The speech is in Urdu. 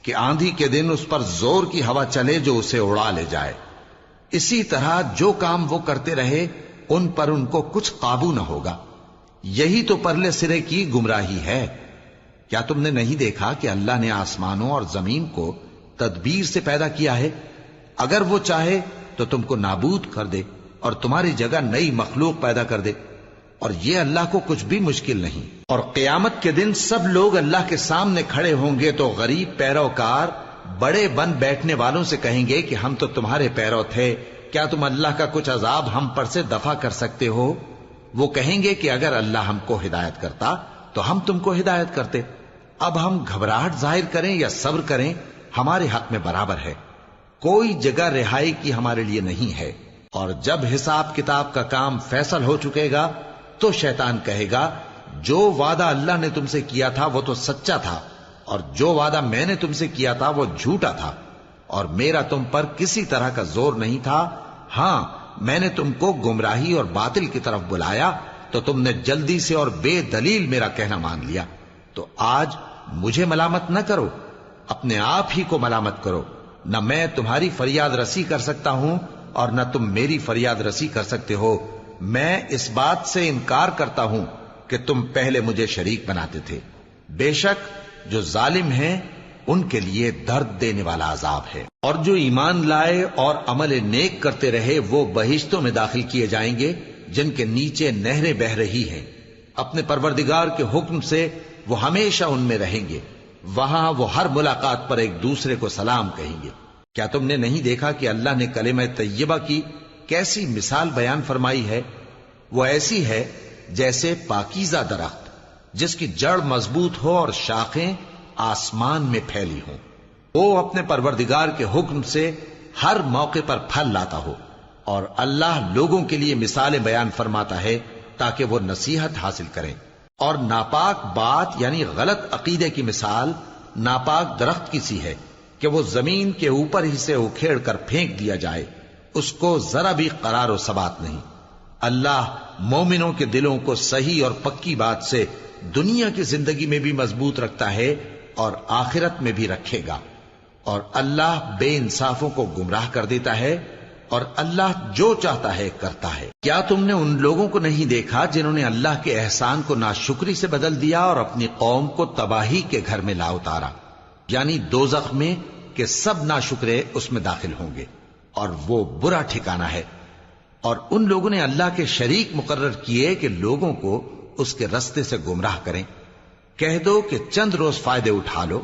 کہ آندھی کے دن اس پر زور کی ہوا چلے جو اسے اڑا لے جائے، اسی طرح جو کام وہ کرتے رہے ان پر ان کو کچھ قابو نہ ہوگا۔ یہی تو پرلے سرے کی گمراہی ہے۔ کیا تم نے نہیں دیکھا کہ اللہ نے آسمانوں اور زمین کو تدبیر سے پیدا کیا ہے؟ اگر وہ چاہے تو تم کو نابود کر دے اور تمہاری جگہ نئی مخلوق پیدا کر دے، اور یہ اللہ کو کچھ بھی مشکل نہیں۔ اور قیامت کے دن سب لوگ اللہ کے سامنے کھڑے ہوں گے تو غریب پیروکار بڑے بن بیٹھنے والوں سے کہیں گے کہ ہم تو تمہارے پیرو تھے، کیا تم اللہ کا کچھ عذاب ہم پر سے دفع کر سکتے ہو؟ وہ کہیں گے کہ اگر اللہ ہم کو ہدایت کرتا تو ہم تم کو ہدایت کرتے۔ اب ہم گھبراہٹ ظاہر کریں یا صبر کریں ہمارے حق میں برابر ہے، کوئی جگہ رہائی کی ہمارے لیے نہیں ہے۔ اور جب حساب کتاب کا کام فیصل ہو چکے گا تو شیطان کہے گا جو وعدہ اللہ نے تم سے کیا تھا وہ تو سچا تھا، اور جو وعدہ میں نے تم سے کیا تھا وہ جھوٹا تھا، اور میرا تم پر کسی طرح کا زور نہیں تھا۔ ہاں، میں نے تم کو گمراہی اور باطل کی طرف بلایا تو تم نے جلدی سے اور بے دلیل میرا کہنا مان لیا۔ تو آج مجھے ملامت نہ کرو، اپنے آپ ہی کو ملامت کرو۔ نہ میں تمہاری فریاد رسی کر سکتا ہوں اور نہ تم میری فریاد رسی کر سکتے ہو۔ میں اس بات سے انکار کرتا ہوں کہ تم پہلے مجھے شریک بناتے تھے۔ بے شک جو ظالم ہیں ان کے لیے درد دینے والا عذاب ہے۔ اور جو ایمان لائے اور عمل نیک کرتے رہے وہ بہشتوں میں داخل کیے جائیں گے جن کے نیچے نہریں بہہ رہی ہیں۔ اپنے پروردگار کے حکم سے وہ ہمیشہ ان میں رہیں گے، وہاں وہ ہر ملاقات پر ایک دوسرے کو سلام کہیں گے۔ کیا تم نے نہیں دیکھا کہ اللہ نے کلمہ طیبہ کی کیسی مثال بیان فرمائی ہے؟ وہ ایسی ہے جیسے پاکیزہ درخت جس کی جڑ مضبوط ہو اور شاخیں آسمان میں پھیلی ہوں۔ وہ اپنے پروردگار کے حکم سے ہر موقع پر پھل لاتا ہو، اور اللہ لوگوں کے لیے مثالیں بیان فرماتا ہے تاکہ وہ نصیحت حاصل کریں۔ اور ناپاک بات یعنی غلط عقیدے کی مثال ناپاک درخت کی سی ہے کہ وہ زمین کے اوپر ہی سے اکھیڑ کر پھینک دیا جائے، اس کو ذرا بھی قرار و ثبات نہیں۔ اللہ مومنوں کے دلوں کو صحیح اور پکی بات سے دنیا کی زندگی میں بھی مضبوط رکھتا ہے اور آخرت میں بھی رکھے گا۔ اور اللہ بے انصافوں کو گمراہ کر دیتا ہے، اور اللہ جو چاہتا ہے کرتا ہے۔ کیا تم نے ان لوگوں کو نہیں دیکھا جنہوں نے اللہ کے احسان کو ناشکری سے بدل دیا اور اپنی قوم کو تباہی کے گھر میں لا اتارا، یعنی دوزخ میں، کہ سب ناشکرے اس میں داخل ہوں گے اور وہ برا ٹھکانہ ہے۔ اور ان لوگوں نے اللہ کے شریک مقرر کیے کہ لوگوں کو اس کے رستے سے گمراہ کریں۔ کہہ دو کہ چند روز فائدے اٹھا لو